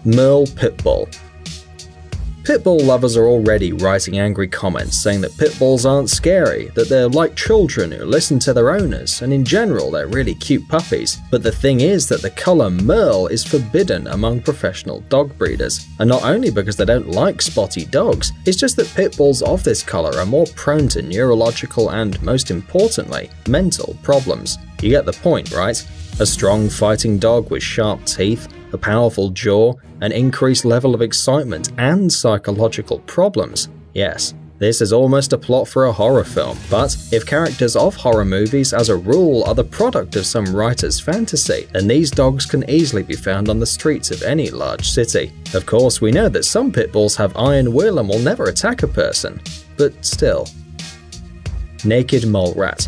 Merle Pit Bull. Pit bull lovers are already writing angry comments saying that pit bulls aren't scary, that they're like children who listen to their owners, and in general they're really cute puppies. But the thing is that the colour Merle is forbidden among professional dog breeders, and not only because they don't like spotty dogs, it's just that pit bulls of this colour are more prone to neurological and, most importantly, mental problems. You get the point, right? A strong fighting dog with sharp teeth, a powerful jaw, an increased level of excitement, and psychological problems. Yes, this is almost a plot for a horror film, but if characters of horror movies as a rule are the product of some writer's fantasy, then these dogs can easily be found on the streets of any large city. Of course, we know that some pit bulls have iron will and will never attack a person, but still. Naked mole rat.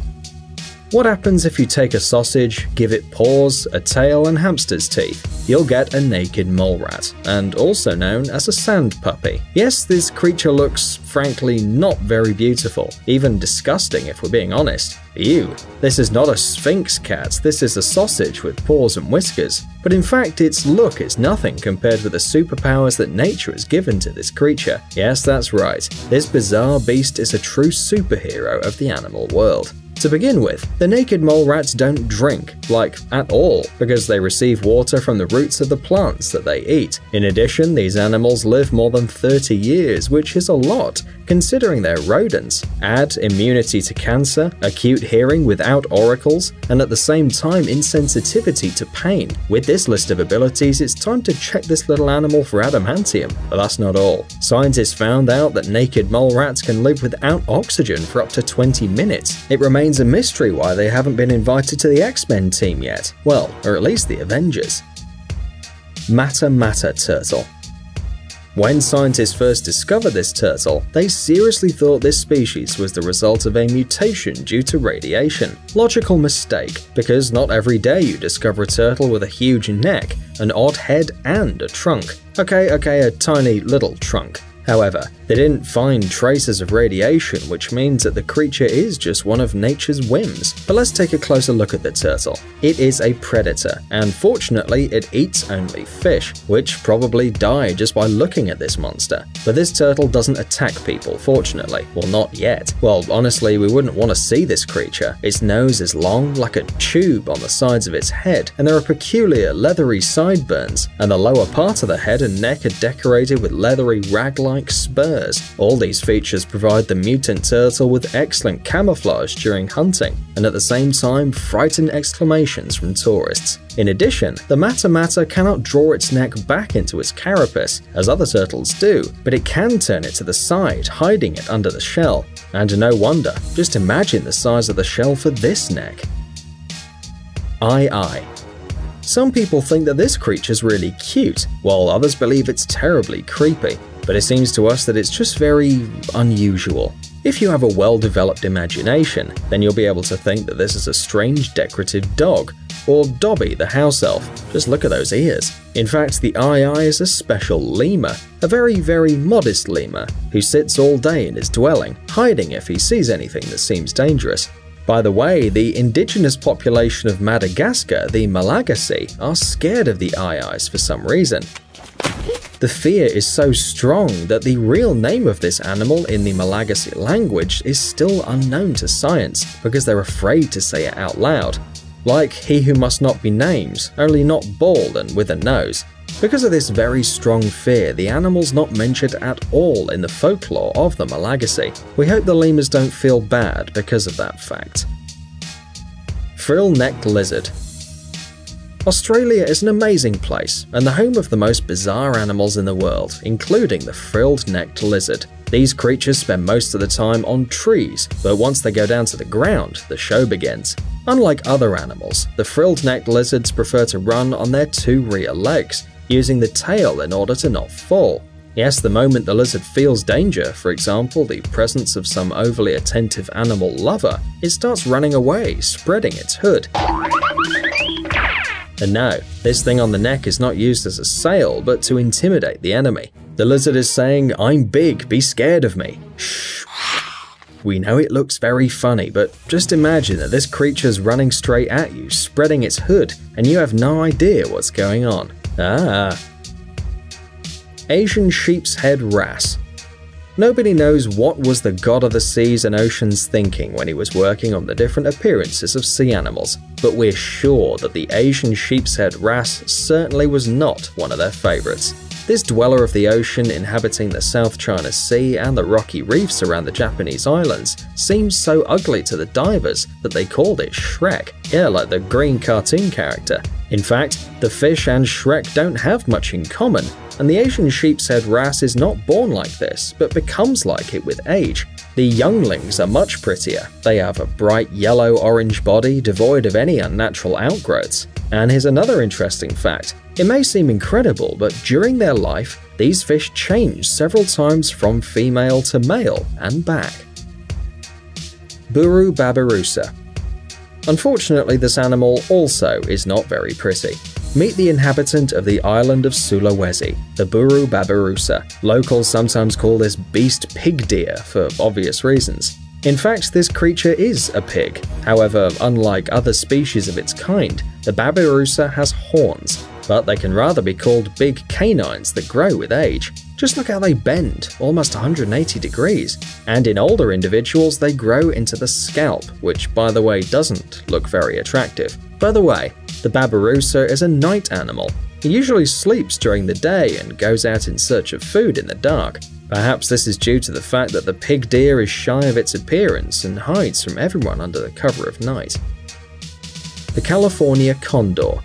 What happens if you take a sausage, give it paws, a tail, and hamster's teeth? You'll get a naked mole rat, and also known as a sand puppy. Yes, this creature looks, frankly, not very beautiful, even disgusting if we're being honest. Ew, this is not a Sphinx cat, this is a sausage with paws and whiskers. But in fact, its look is nothing compared with the superpowers that nature has given to this creature. Yes, that's right, this bizarre beast is a true superhero of the animal world. To begin with, the naked mole rats don't drink, like, at all, because they receive water from the roots of the plants that they eat. In addition, these animals live more than 30 years, which is a lot, considering they're rodents. Add immunity to cancer, acute hearing without auricles, and at the same time insensitivity to pain. With this list of abilities, it's time to check this little animal for adamantium. But that's not all. Scientists found out that naked mole rats can live without oxygen for up to 20 minutes. It remains a mystery why they haven't been invited to the X-Men team yet. Well, or at least the Avengers. Mata Mata turtle. When scientists first discovered this turtle, they seriously thought this species was the result of a mutation due to radiation. Logical mistake, because not every day you discover a turtle with a huge neck, an odd head, and a trunk. Okay, a tiny little trunk. However, they didn't find traces of radiation, which means that the creature is just one of nature's whims. But let's take a closer look at the turtle. It is a predator, and fortunately it eats only fish, which probably die just by looking at this monster. But this turtle doesn't attack people, fortunately. Well, not yet. Well, honestly, we wouldn't want to see this creature. Its nose is long, like a tube on the sides of its head, and there are peculiar leathery sideburns, and the lower part of the head and neck are decorated with leathery rag-like spurs. All these features provide the mutant turtle with excellent camouflage during hunting, and at the same time frighten exclamations from tourists. In addition, the Mata Mata cannot draw its neck back into its carapace, as other turtles do, but it can turn it to the side, hiding it under the shell. And no wonder, just imagine the size of the shell for this neck. Ai. Some people think that this creature's really cute, while others believe it's terribly creepy. But it seems to us that it's just very unusual. If you have a well-developed imagination, then you'll be able to think that this is a strange decorative dog, or Dobby the house elf. Just look at those ears. In fact, the Ai is a special lemur, a very, very modest lemur, who sits all day in his dwelling, hiding if he sees anything that seems dangerous. By the way, the indigenous population of Madagascar, the Malagasy, are scared of the Ais for some reason. The fear is so strong that the real name of this animal in the Malagasy language is still unknown to science because they're afraid to say it out loud. Like he who must not be named, only not bald and with a nose. Because of this very strong fear, the animal's not mentioned at all in the folklore of the Malagasy. We hope the lemurs don't feel bad because of that fact. Frill-necked lizard. Australia is an amazing place and the home of the most bizarre animals in the world, including the frilled-necked lizard. These creatures spend most of the time on trees, but once they go down to the ground, the show begins. Unlike other animals, the frilled-necked lizards prefer to run on their two rear legs, using the tail in order to not fall. Yes, the moment the lizard feels danger, for example, the presence of some overly attentive animal lover, it starts running away, spreading its hood. And no, this thing on the neck is not used as a sail, but to intimidate the enemy. The lizard is saying, "I'm big, be scared of me." Shh. We know it looks very funny, but just imagine that this creature's running straight at you, spreading its hood, and you have no idea what's going on. Asian sheep's head wrasse. Nobody knows what was the god of the seas and oceans thinking when he was working on the different appearances of sea animals, but we're sure that the Asian sheep's head wrasse certainly was not one of their favorites. This dweller of the ocean inhabiting the South China Sea and the rocky reefs around the Japanese islands seems so ugly to the divers that they called it Shrek, yeah, like the green cartoon character. In fact, the fish and Shrek don't have much in common, and the Asian sheep's head wrasse is not born like this, but becomes like it with age. The younglings are much prettier. They have a bright yellow-orange body devoid of any unnatural outgrowths. And here's another interesting fact. It may seem incredible, but during their life, these fish change several times from female to male and back. Buru babirusa. Unfortunately, this animal also is not very pretty. Meet the inhabitant of the island of Sulawesi, the Buru babirusa. Locals sometimes call this beast pig deer for obvious reasons. In fact, this creature is a pig. However, unlike other species of its kind, the babirusa has horns, but they can rather be called big canines that grow with age. Just look how they bend, almost 180 degrees. And in older individuals, they grow into the scalp, which, by the way, doesn't look very attractive. By the way, the babirusa is a night animal. He usually sleeps during the day and goes out in search of food in the dark. Perhaps this is due to the fact that the pig deer is shy of its appearance and hides from everyone under the cover of night. The California condor.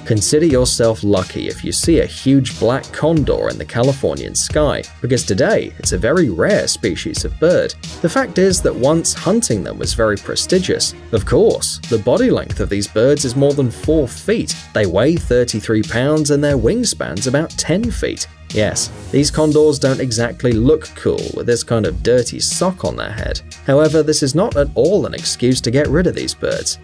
Consider yourself lucky if you see a huge black condor in the Californian sky, because today it's a very rare species of bird. The fact is that once hunting them was very prestigious. Of course, the body length of these birds is more than 4 feet. They weigh 33 pounds and their wingspan's about 10 feet. Yes, these condors don't exactly look cool with this kind of dirty sock on their head. However, this is not at all an excuse to get rid of these birds.